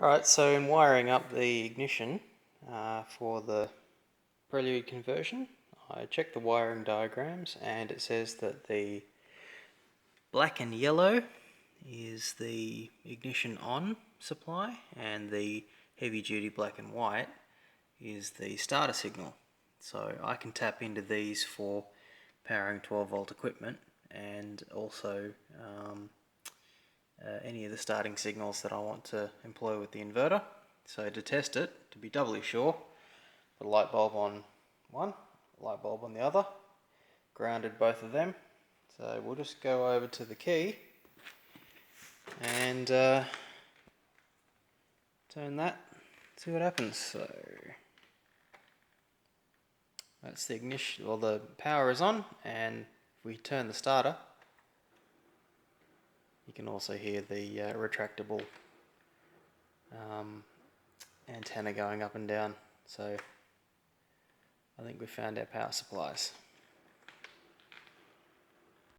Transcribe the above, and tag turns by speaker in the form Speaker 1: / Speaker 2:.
Speaker 1: Alright, so in wiring up the ignition for the prelude conversion, I checked the wiring diagrams and it says that the black and yellow is the ignition on supply and the heavy duty black and white is the starter signal. So I can tap into these for powering 12 volt equipment and also any of the starting signals that I want to employ with the inverter. So to test it, to be doubly sure, put a light bulb on one, light bulb on the other, grounded both of them. So we'll just go over to the key and turn that, see what happens. So that's the ignition, well, the power is on, and if we turn the starter, you can also hear the retractable antenna going up and down. So I think we found our power supplies.